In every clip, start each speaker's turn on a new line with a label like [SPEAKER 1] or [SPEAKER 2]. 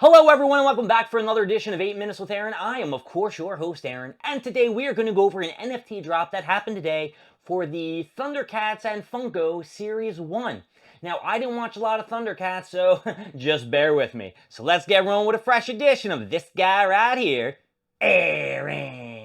[SPEAKER 1] Hello everyone and welcome back for another edition of 8 Minutes with Aaron. I am of course your host Aaron, and today we are going to go over an NFT drop that happened today for the Thundercats and Funko Series 1. Now I didn't watch a lot of Thundercats, so just bear with me. So let's get rolling with a fresh edition of this guy right here, Aaron.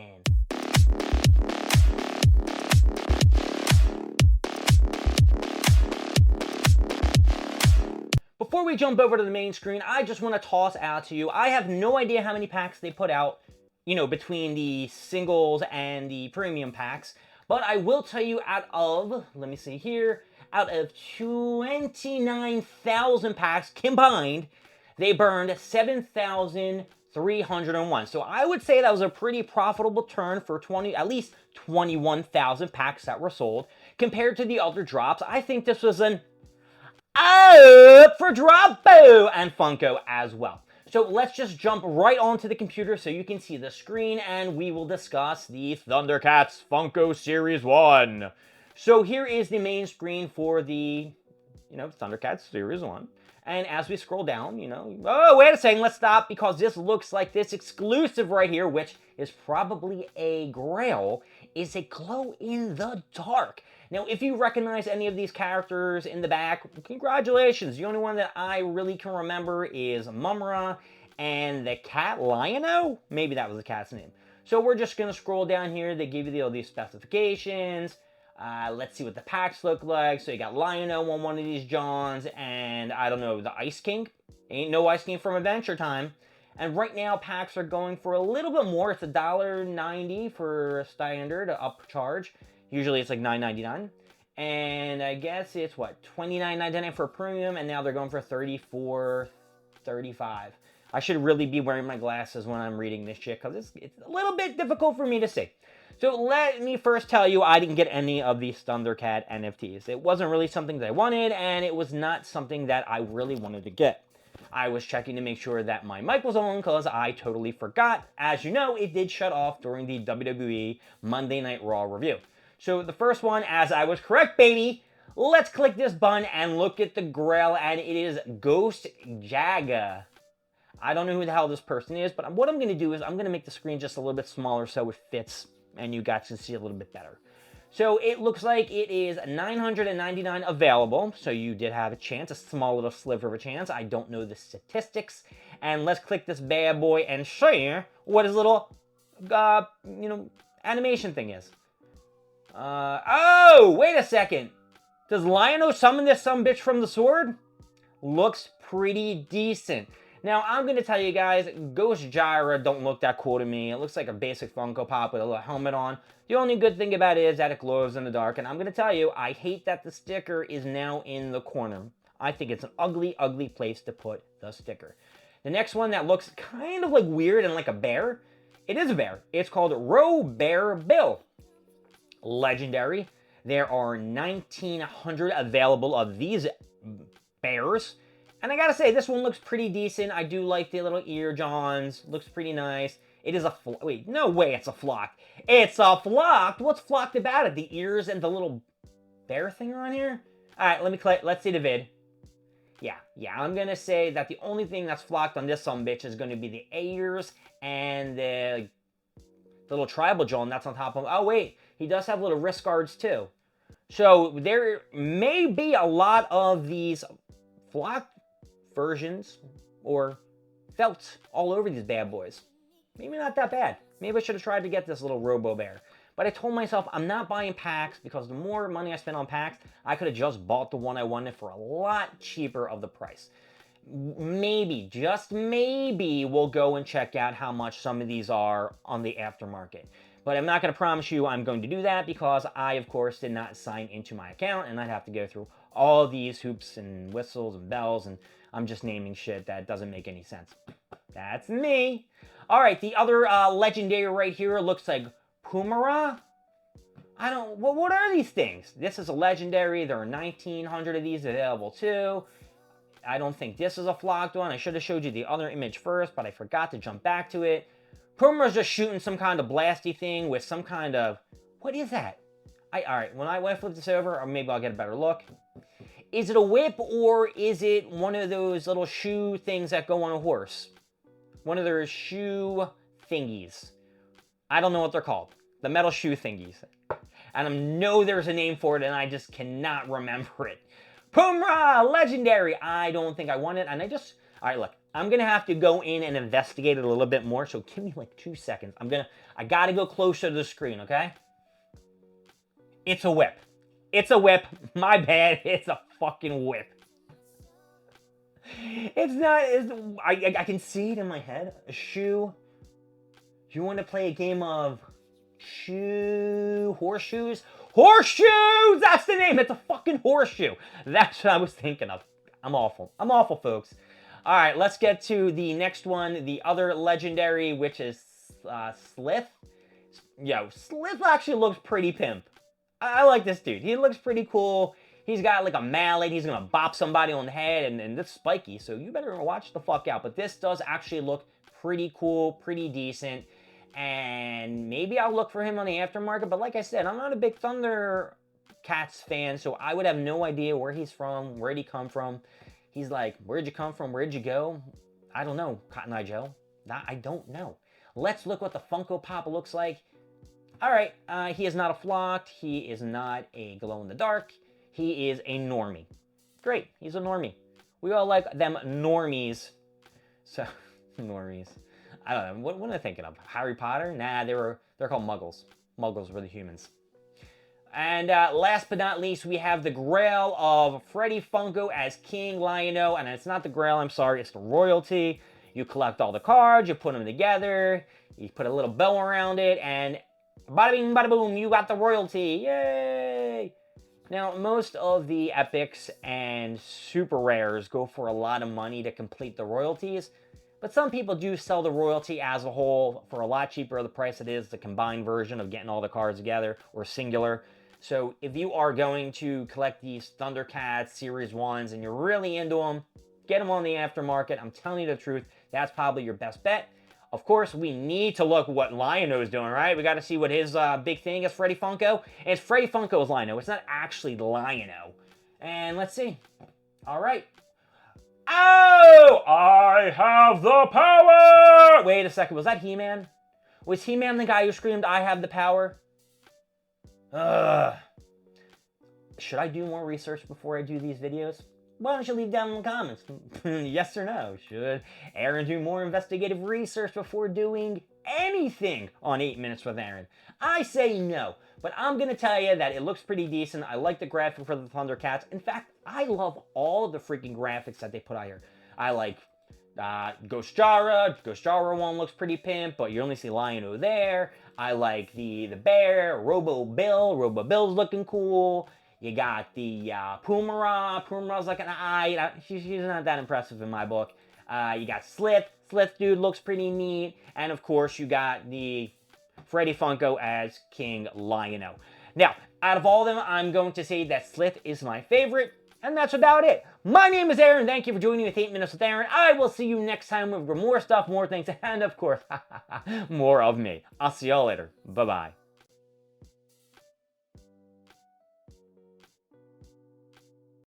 [SPEAKER 1] Before we jump over to the main screen, I just want to toss out to you, I have no idea how many packs they put out, between the singles and the premium packs, but I will tell you out of 29,000 packs combined, they burned 7,301. So I would say that was a pretty profitable turn for at least 21,000 packs that were sold. Compared to the other drops, I think this was an up for Droppo and Funko as well. So let's just jump right onto the computer so you can see the screen, and we will discuss the Thundercats Funko Series 1. So here is the main screen for the, Thundercats Series 1. And as we scroll down, oh, wait a second, let's stop, because this looks like this exclusive right here, which is probably a grail, is a glow-in-the-dark. Now, if you recognize any of these characters in the back, congratulations. The only one that I really can remember is Mumm-Ra and the cat Lion-O? Maybe that was the cat's name. So we're just going to scroll down here. They give you all these specifications. Let's see what the packs look like. So you got Lion-O on one of these Johns, and I don't know, the Ice King. Ain't no Ice King from Adventure Time. And right now, packs are going for a little bit more. It's $1.90 for a standard upcharge. Usually it's like $9.99. And I guess it's what, $29.99 for a premium, and now they're going for $34.35. I should really be wearing my glasses when I'm reading this shit, because it's a little bit difficult for me to see. So let me first tell you, I didn't get any of these Thundercat NFTs. It wasn't really something that I wanted, and it was not something that I really wanted to get. I was checking to make sure that my mic was on, because I totally forgot. As you know, it did shut off during the WWE Monday Night Raw review. So the first one, as I was correct, baby, let's click this button and look at the grail, and it is Ghost Jaga. I don't know who the hell this person is, but what I'm going to do is I'm going to make the screen just a little bit smaller so it fits and you guys can see a little bit better. So it looks like it is $999 available, so you did have a chance, a small little sliver of a chance. I don't know the statistics. And let's click this bad boy and see what his little, animation thing is. Oh, wait a second. Does Lion-O summon this sumbitch from the sword? Looks pretty decent. Now, I'm going to tell you guys, Ghost Gyra don't look that cool to me. It looks like a basic Funko Pop with a little helmet on. The only good thing about it is that it glows in the dark. And I'm going to tell you, I hate that the sticker is now in the corner. I think it's an ugly, ugly place to put the sticker. The next one that looks kind of like weird and like a bear, it is a bear. It's called Bear Bill. Legendary. There are 1,900 available of these bears. And I gotta say, this one looks pretty decent. I do like the little ear johns. Looks pretty nice. It is a wait, no way it's a flock. It's a flocked? What's flocked about it? The ears and the little bear thing on here? Alright, let's see the vid. Yeah, I'm gonna say that the only thing that's flocked on this sumbitch is gonna be the ears and the little tribal john that's on top of him. Oh wait, he does have little wrist guards too. So there may be a lot of these flocked versions or felts all over these bad boys. Maybe not that bad. Maybe I should have tried to get this little Robo Bear. But I told myself I'm not buying packs, because the more money I spend on packs, I could have just bought the one I wanted for a lot cheaper of the price. Maybe, just maybe, we'll go and check out how much some of these are on the aftermarket. But I'm not going to promise you I'm going to do that, because I, of course, did not sign into my account, and I'd have to go through all these hoops and whistles and bells, and I'm just naming shit that doesn't make any sense. That's me. All right, the other legendary right here looks like Mumm-Ra. What are these things? This is a legendary. There are 1,900 of these available too. I don't think this is a flocked one. I should have showed you the other image first, but I forgot to jump back to it. Mumm-Ra's just shooting some kind of blasty thing with some kind of... What is that? All right, when I flip this over, or maybe I'll get a better look. Is it a whip or is it one of those little shoe things that go on a horse? One of their shoe thingies. I don't know what they're called. The metal shoe thingies. And I know there's a name for it and I just cannot remember it. Mumm-Ra, legendary. I don't think I want it. And all right, look, I'm going to have to go in and investigate it a little bit more. So give me like 2 seconds. I got to go closer to the screen, okay? It's a whip. It's a whip. My bad. It's a fucking whip. It's not, I can see it in my head. A shoe. You want to play a game of horseshoes? Horseshoes! That's the name. It's a fucking horseshoe. That's what I was thinking of. I'm awful. I'm awful, folks. All right, let's get to the next one. The other legendary, which is Slith. Yo, Slith actually looks pretty pimp. I like this dude. He looks pretty cool. He's got like a mallet. He's going to bop somebody on the head, and it's spiky, so you better watch the fuck out. But this does actually look pretty cool, pretty decent. And maybe I'll look for him on the aftermarket. But like I said, I'm not a big Thundercats fan, so I would have no idea where he's from, where'd he come from. He's like, where'd you come from? Where'd you go? I don't know, Cotton Eye Joe. I don't know. Let's look what the Funko Pop looks like. All right, he is not a flocked. He is not a glow-in-the-dark. He is a normie. Great, he's a normie. We all like them normies. So, normies. I don't know, what am I thinking of? Harry Potter? Nah, they're called muggles. Muggles were the humans. And last but not least, we have the Grail of Freddy Funko as King Lion-O. And it's not the Grail, I'm sorry, it's the royalty. You collect all the cards, you put them together, you put a little bow around it, and bada bing, bada boom, you got the royalty. Yay! Now, most of the epics and super rares go for a lot of money to complete the royalties. But some people do sell the royalty as a whole for a lot cheaper of the price it is the combined version of getting all the cards together, or singular. So if you are going to collect these Thundercats Series 1s and you're really into them, get them on the aftermarket. I'm telling you the truth, that's probably your best bet. Of course, we need to look what Lion-O is doing, right? We got to see what his big thing is, Freddy Funko. And it's Freddy Funko's Lion-O. It's not actually Lion-O. And let's see. All right. Oh! I have the power! Wait a second. Was that He-Man? Was He-Man the guy who screamed, I have the power? Ugh. Should I do more research before I do these videos? Why don't you leave down in the comments? Yes or no? Should Aaron do more investigative research before doing anything on 8 Minutes with Aaron? I say no, but I'm going to tell you that it looks pretty decent. I like the graphic for the Thundercats. In fact, I love all of the freaking graphics that they put out here. I like Ghost Jara. Ghost Jara one looks pretty pimp, but you only see Lion-O there. I like the bear, Robo Bill. Robo Bill's looking cool. You got the Mumm-Ra. Mumm-Ra's like an eye. She's not that impressive in my book. You got Slith. Slith dude looks pretty neat. And of course, you got the Freddy Funko as King Lion-O. Now, out of all of them, I'm going to say that Slith is my favorite. And that's about it. My name is Aaron. Thank you for joining me with 8 Minutes with Aaron. I will see you next time with more stuff, more things, and of course, more of me. I'll see y'all later. Bye-bye.